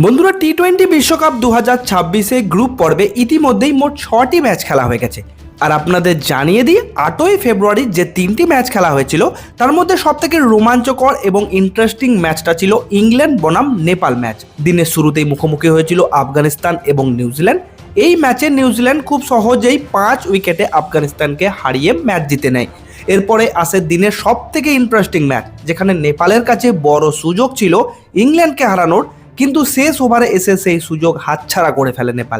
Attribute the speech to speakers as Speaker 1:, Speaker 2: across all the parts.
Speaker 1: বন্ধুরা টি-20 বিশ্বকাপ 2026-এ গ্রুপ পর্বে ইতিমধ্যেই মোট 6টি ম্যাচ খেলা হয়ে গেছে। আর আপনাদের জানিয়ে দিই 8ই ফেব্রুয়ারি যে 3টি ম্যাচ খেলা হয়েছিল তার মধ্যে সবথেকে রোমাঞ্চকর এবং ইন্টারেস্টিং ম্যাচটা ছিল ইংল্যান্ড বনাম নেপাল ম্যাচ। দিনের শুরুতেই মুখোমুখি হয়েছিল আফগানিস্তান এবং নিউজিল্যান্ড। এই ম্যাচে নিউজিল্যান্ড খুব সহজেই 5 উইকেটে আফগানিস্তানকে হারিয়ে ম্যাচ জিতে নেয়। এরপরে আসে দিনের সবথেকে ইন্টারেস্টিং ম্যাচ, যেখানে নেপালের কাছে বড় সুযোগ ছিল ইংল্যান্ডকে হারানোর, কিন্তু শেষ ওভারে এসে সেই সুযোগ হাতছাড়া করে ফেলে নেপাল।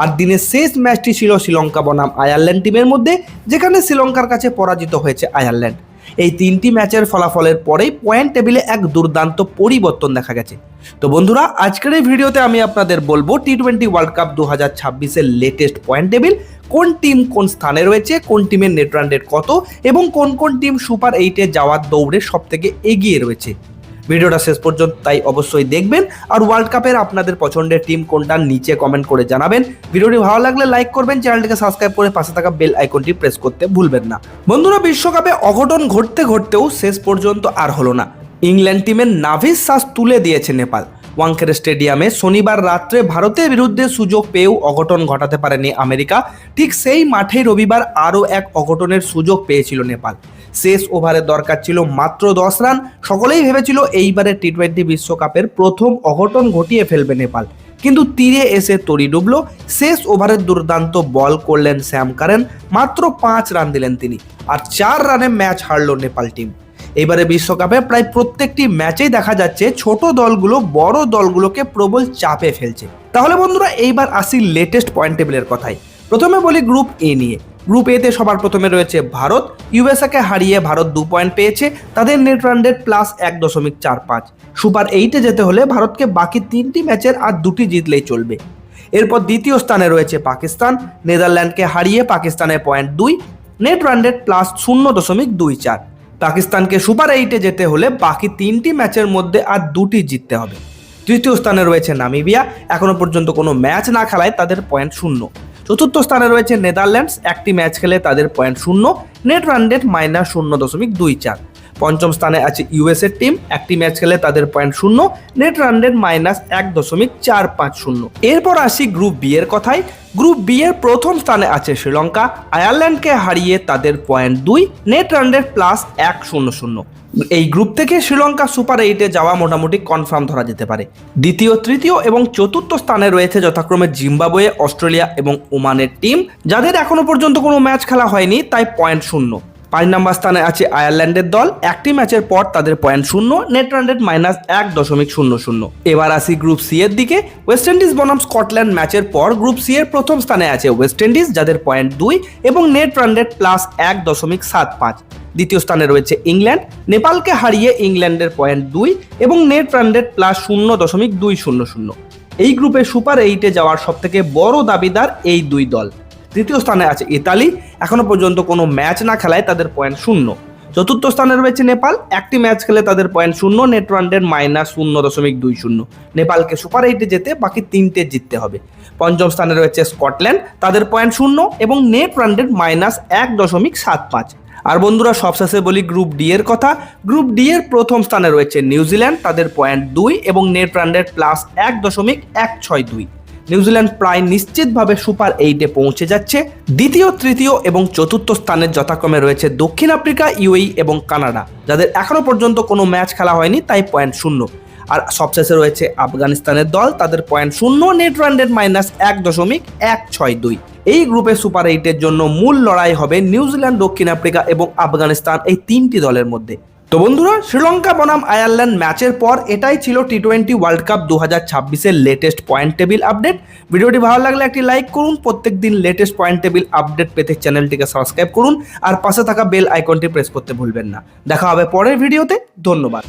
Speaker 1: আর দিনের শেষ ম্যাচটি ছিল শ্রীলঙ্কা বনাম আয়ারল্যান্ড টিমের মধ্যে, যেখানে শ্রীলঙ্কার কাছে পরাজিত হয়েছে আয়ারল্যান্ড। এই 3টি ম্যাচের ফলাফলের পরেই পয়েন্ট টেবিলে এক দুর্দান্ত পরিবর্তন দেখা গেছে। তো বন্ধুরা, আজকের এই ভিডিওতে আমি আপনাদের বলবো টি-20 ওয়ার্ল্ড কাপ 2026-এর লেটেস্ট পয়েন্ট টেবিল, কোন টিম কোন স্থানে রয়েছে, কোন টিমের নেট রান রেট কত এবং কোন কোন টিম সুপার 8-এ যাওয়ার দৌড়ে সবথেকে এগিয়ে রয়েছে। ভিডিওটা শেষ পর্যন্ত তাই অবশ্যই দেখবেন। আর ওয়ার্ল্ড কাপের আপনাদের পছন্দের টিম কোনটা নিচে কমেন্ট করে জানাবেন। ভিডিওটি ভালো লাগলে লাইক করবেন, চ্যানেলটিকে সাবস্ক্রাইব করে পাশে থাকা বেল আইকনটি প্রেস করতে ভুলবেন না। বন্ধুরা, বিশ্বকাপে অঘটন ঘটতে ঘটতেও শেষ পর্যন্ত আর হলো না। ইংল্যান্ড টিমের নাভিস শ্বাস তুলে দিয়েছে নেপাল। ওয়াংখেড়ে স্টেডিয়ামে শনিবার রাত্রে ভারতের বিরুদ্ধে সুযোগ পেয়েও অঘটন ঘটাতে পারেনি আমেরিকা। ঠিক সেই মাঠেই রবিবার আরও এক অঘটনের সুযোগ পেয়েছিল নেপাল। শেষ ওভারে দরকার ছিল মাত্র 10 রান। সকলেই ভেবেছিল এইবারে টি-20 বিশ্বকাপের প্রথম অঘটন ঘটিয়ে ফেলবে নেপাল, কিন্তু তীরে এসে তরি ডুবল। শেষ ওভারের দুর্দান্ত বল করলেন স্যাম কারেন, মাত্র 5 রান দিলেন তিনি, আর 4 রানে ম্যাচ হারল নেপাল টিম। এবারে বিশ্বকাপে প্রায় প্রত্যেকটি ম্যাচেই দেখা যাচ্ছে ছোট দলগুলো বড় দলগুলোকে প্রবল চাপে ফেলছে। তাহলে বন্ধুরা, এইবার আসি লেটেস্ট পয়েন্ট টেবিলের কথায়। প্রথমে বলি গ্রুপ এ নিয়ে। গ্রুপ এতে সবার প্রথমে রয়েছে ভারত। ইউএসএকে হারিয়ে ভারত 2 পয়েন্ট পেয়েছে। তাদের নেট রান রেট +1.45। সুপার 8-এ যেতে হলে ভারতকে বাকি 3টি ম্যাচের আর 2টি জিতলেই চলবে। এরপর দ্বিতীয় স্থানে রয়েছে পাকিস্তান। নেদারল্যান্ডকে হারিয়ে পাকিস্তানের পয়েন্ট 2, নেট রান রেট +0.24। পাকিস্তানকে সুপার 8-এ যেতে হলে বাকি 3টি ম্যাচের মধ্যে আর 2টি জিততে হবে। তৃতীয় স্থানে রয়েছে নামিবিয়া। এখনো পর্যন্ত কোনো ম্যাচ না খেলায় তাদের পয়েন্ট 0। চতুর্থ স্থানে রয়েছে নেদারল্যান্ডস। একটি ম্যাচ খেলে তাদের পয়েন্ট 0, নেট রান রেট -0.24। পঞ্চম স্থানে আছে ইউএসএ টিম। একটি ম্যাচ খেলে তাদের পয়েন্ট 0, নেট রান রেট -1.450। এরপর আসি গ্রুপ বি এর কথায়। গ্রুপ বি এর প্রথম স্থানে আছে শ্রীলঙ্কা। আয়ারল্যান্ডকে হারিয়ে তাদের পয়েন্ট 2, নেট রান রেট +100। এই গ্রুপ থেকে শ্রীলঙ্কা সুপার 8-এ যাওয়া মোটামুটি কনফার্ম ধরা যেতে পারে। দ্বিতীয়, তৃতীয় এবং চতুর্থ স্থানে রয়েছে যথাক্রমে জিম্বাবুয়ে, অস্ট্রেলিয়া এবং ওমানের টিম, যাদের এখনো পর্যন্ত কোনো ম্যাচ খেলা হয়নি, তাই পয়েন্ট 0। 5 নম্বর স্থানে আছে আয়ারল্যান্ডের দল। একটি ম্যাচের পর তাদের পয়েন্ট 0, নেট রান রেট -1.00। এবার আসি গ্রুপ সি এর দিকে। ওয়েস্ট ইন্ডিজ বনাম স্কটল্যান্ড ম্যাচের পর গ্রুপ সি এর প্রথম স্থানে আছে ওয়েস্ট ইন্ডিজ, যাদের পয়েন্ট 2 এবং নেট রান রেট +1.75। দ্বিতীয় স্থানে রয়েছে ইংল্যান্ড। নেপালকে হারিয়ে ইংল্যান্ডের পয়েন্ট 2 এবং নেট রান রেট +0.200। এই গ্রুপে সুপার 8-এ যাওয়ার সবথেকে বড় দাবিদার এই 2 দল। তৃতীয় স্থানে আছে ইতালি। এখনো পর্যন্ত কোনো ম্যাচ না খেলায় তাদের পয়েন্ট 0। চতুর্থ স্থানে রয়েছে নেপাল। একটি ম্যাচ খেলে তাদের পয়েন্ট 0, নেট রান রেট -0.20। নেপালকে সুপার 8-এ যেতে বাকি 3টে জিততে হবে। পঞ্চম স্থানে রয়েছে স্কটল্যান্ড। তাদের পয়েন্ট 0 এবং নেট রান রেট -1.75। আর বন্ধুরা, সবশেষে বলি গ্রুপ ডি এর কথা। গ্রুপ ডি এর প্রথম স্থানে রয়েছে নিউজিল্যান্ড। তাদের পয়েন্ট 2 এবং নেট রান রেট +1.162। নিউজিল্যান্ড প্রায় নিশ্চিতভাবে সুপার 8-এ পৌঁছে যাচ্ছে। দ্বিতীয়, তৃতীয় এবং চতুর্থ স্থানে যথাক্রমে রয়েছে দক্ষিণ আফ্রিকা, ইউএই এবং কানাডা, যাদের এখনো পর্যন্ত কোনো ম্যাচ খেলা হয়নি, তাই পয়েন্ট 0। আর সবশেষে রয়েছে আফগানিস্তানের দল। তাদের পয়েন্ট 0, নেট রান রেট -1.162। এই গ্রুপে সুপার 8-এর জন্য মূল লড়াই হবে নিউজিল্যান্ড, দক্ষিণ আফ্রিকা এবং আফগানিস্তান, এই 3টি দলের মধ্যে। তো বন্ধুরা, শ্রীলঙ্কা বনাম আয়ারল্যান্ড ম্যাচের পর এটাই ছিল টি-20 ওয়ার্ল্ড কাপ 2026-এর লেটেস্ট পয়েন্ট টেবিল আপডেট। ভিডিওটি ভালো লাগলে একটি লাইক করুন। প্রত্যেকদিন লেটেস্ট পয়েন্ট টেবিল আপডেট পেতে চ্যানেলটিকে সাবস্ক্রাইব করুন আর পাশে থাকা বেল আইকনটি প্রেস করতে ভুলবেন না। দেখা হবে পরের ভিডিওতে। ধন্যবাদ।